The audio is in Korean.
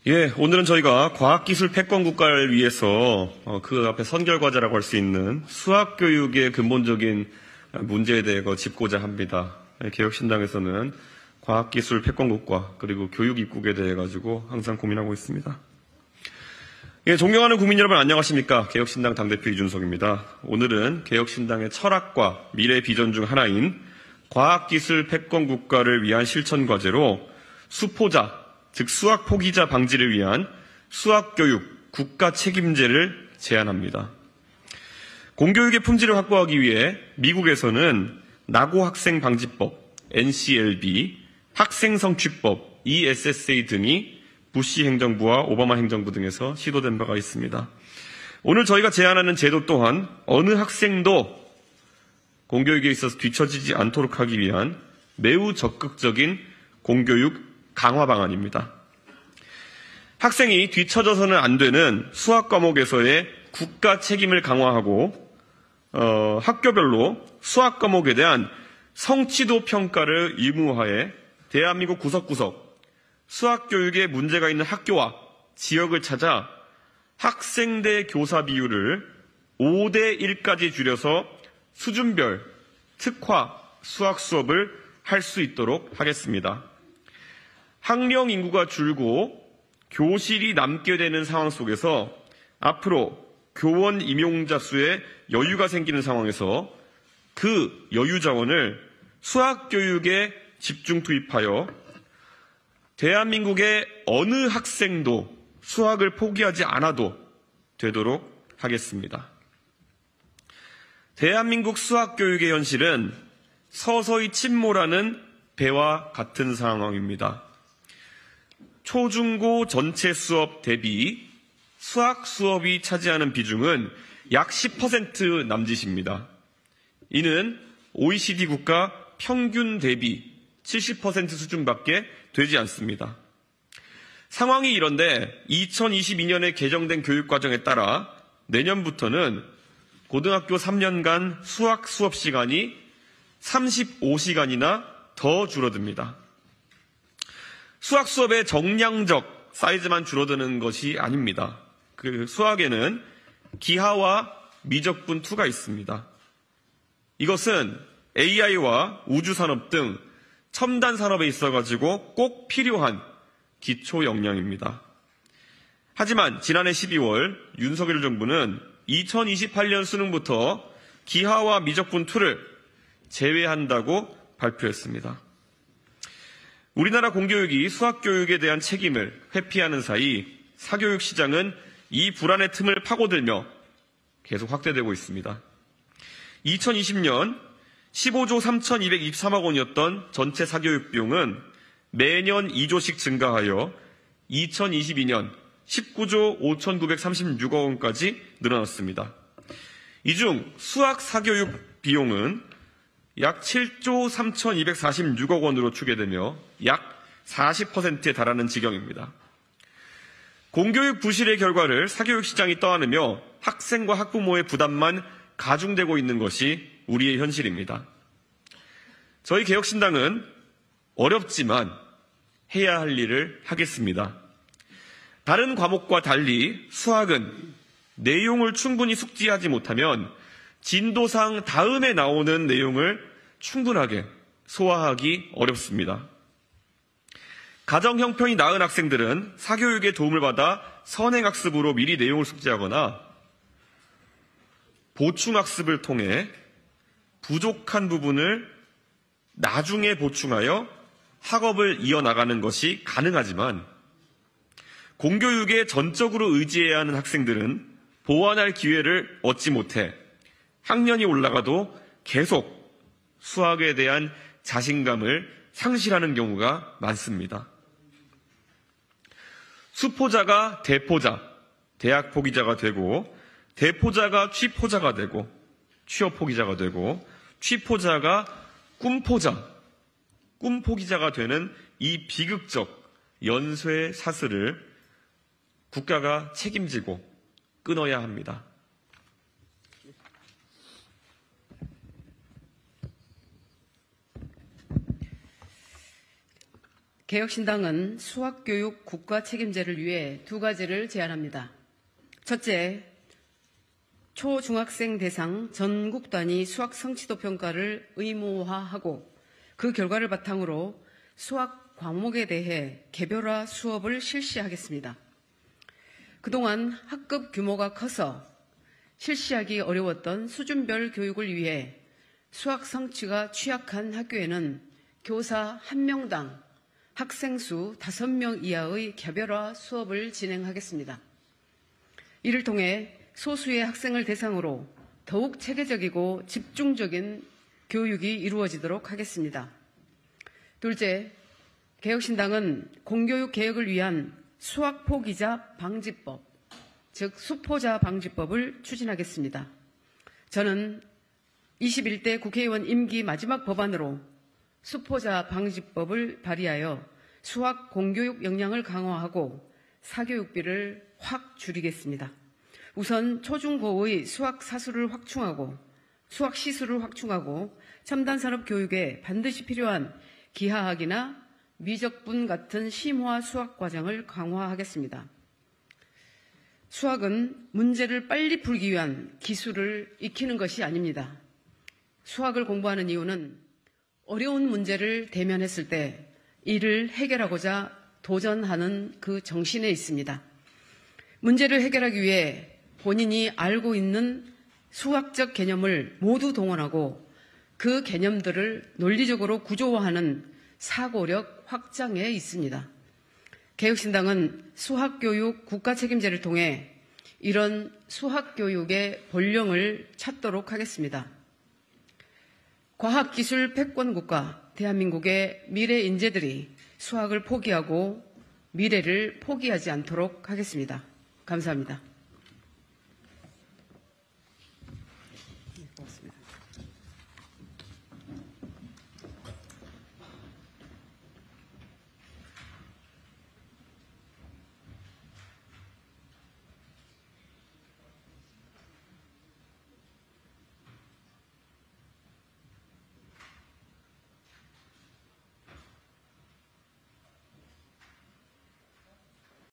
예, 오늘은 저희가 과학기술 패권국가를 위해서 그 앞에 선결과제라고 할 수 있는 수학교육의 근본적인 문제에 대해 짚고자 합니다. 개혁신당에서는 과학기술 패권국가 그리고 교육 입국에 대해 가지고 항상 고민하고 있습니다. 예, 존경하는 국민 여러분 안녕하십니까? 개혁신당 당대표 이준석입니다. 오늘은 개혁신당의 철학과 미래 비전 중 하나인 과학기술 패권국가를 위한 실천과제로 수포자, 즉 수학 포기자 방지를 위한 수학교육 국가 책임제를 제안합니다. 공교육의 품질을 확보하기 위해 미국에서는 낙오학생 방지법, NCLB, 학생 성취법, ESSA 등이 부시 행정부와 오바마 행정부 등에서 시도된 바가 있습니다. 오늘 저희가 제안하는 제도 또한 어느 학생도 공교육에 있어서 뒤처지지 않도록 하기 위한 매우 적극적인 공교육 강화 방안입니다. 학생이 뒤처져서는 안 되는 수학 과목에서의 국가 책임을 강화하고 학교별로 수학 과목에 대한 성취도 평가를 의무화해 대한민국 구석구석 수학 교육에 문제가 있는 학교와 지역을 찾아 학생 대 교사 비율을 5대 1까지 줄여서 수준별 특화 수학 수업을 할 수 있도록 하겠습니다. 학령 인구가 줄고 교실이 남게 되는 상황 속에서 앞으로 교원 임용자 수에 여유가 생기는 상황에서 그 여유 자원을 수학 교육에 집중 투입하여 대한민국의 어느 학생도 수학을 포기하지 않아도 되도록 하겠습니다. 대한민국 수학 교육의 현실은 서서히 침몰하는 배와 같은 상황입니다. 초중고 전체 수업 대비 수학 수업이 차지하는 비중은 약 10% 남짓입니다. 이는 OECD 국가 평균 대비 70% 수준밖에 되지 않습니다. 상황이 이런데 2022년에 개정된 교육과정에 따라 내년부터는 고등학교 3년간 수학 수업 시간이 35시간이나 더 줄어듭니다. 수학 수업의 정량적 사이즈만 줄어드는 것이 아닙니다. 그 수학에는 기하와 미적분 2가 있습니다. 이것은 AI와 우주산업 등 첨단 산업에 있어가지고 꼭 필요한 기초 역량입니다. 하지만 지난해 12월 윤석열 정부는 2028년 수능부터 기하와 미적분 2를 제외한다고 발표했습니다. 우리나라 공교육이 수학교육에 대한 책임을 회피하는 사이 사교육 시장은 이 불안의 틈을 파고들며 계속 확대되고 있습니다. 2020년 15조 3,223억 원이었던 전체 사교육 비용은 매년 2조씩 증가하여 2022년 19조 5,936억 원까지 늘어났습니다. 이 중 수학 사교육 비용은 약 7조 3,246억 원으로 추계되며 약 40%에 달하는 지경입니다. 공교육 부실의 결과를 사교육 시장이 떠안으며 학생과 학부모의 부담만 가중되고 있는 것이 우리의 현실입니다. 저희 개혁신당은 어렵지만 해야 할 일을 하겠습니다. 다른 과목과 달리 수학은 내용을 충분히 숙지하지 못하면 진도상 다음에 나오는 내용을 충분하게 소화하기 어렵습니다. 가정 형편이 나은 학생들은 사교육의 도움을 받아 선행학습으로 미리 내용을 숙지하거나 보충학습을 통해 부족한 부분을 나중에 보충하여 학업을 이어나가는 것이 가능하지만 공교육에 전적으로 의지해야 하는 학생들은 보완할 기회를 얻지 못해 학년이 올라가도 계속 수학에 대한 자신감을 상실하는 경우가 많습니다. 수포자가 대포자, 대학 포기자가 되고 대포자가 취포자가 되고 취업 포기자가 되고 취포자가 꿈포자, 꿈포기자가 되는 이 비극적 연쇄 사슬을 국가가 책임지고 끊어야 합니다. 개혁신당은 수학교육 국가 책임제를 위해 두 가지를 제안합니다. 첫째, 초중학생 대상 전국 단위 수학 성취도 평가를 의무화하고 그 결과를 바탕으로 수학 과목에 대해 개별화 수업을 실시하겠습니다. 그동안 학급 규모가 커서 실시하기 어려웠던 수준별 교육을 위해 수학 성취가 취약한 학교에는 교사 1명당 학생 수 5명 이하의 개별화 수업을 진행하겠습니다. 이를 통해 소수의 학생을 대상으로 더욱 체계적이고 집중적인 교육이 이루어지도록 하겠습니다. 둘째, 개혁신당은 공교육 개혁을 위한 수학 포기자 방지법, 즉 수포자 방지법을 추진하겠습니다. 저는 21대 국회의원 임기 마지막 법안으로 수포자 방지법을 발의하여 수학 공교육 역량을 강화하고 사교육비를 확 줄이겠습니다. 우선 초중고의 수학 사수를 확충하고 수학 시수를 확충하고 첨단 산업 교육에 반드시 필요한 기하학이나 미적분 같은 심화 수학 과정을 강화하겠습니다. 수학은 문제를 빨리 풀기 위한 기술을 익히는 것이 아닙니다. 수학을 공부하는 이유는 어려운 문제를 대면했을 때 이를 해결하고자 도전하는 그 정신에 있습니다. 문제를 해결하기 위해 본인이 알고 있는 수학적 개념을 모두 동원하고 그 개념들을 논리적으로 구조화하는 사고력 확장에 있습니다. 개혁신당은 수학교육 국가책임제를 통해 이런 수학교육의 본령을 찾도록 하겠습니다. 과학기술 패권국가 대한민국의 미래 인재들이 수학을 포기하고 미래를 포기하지 않도록 하겠습니다. 감사합니다.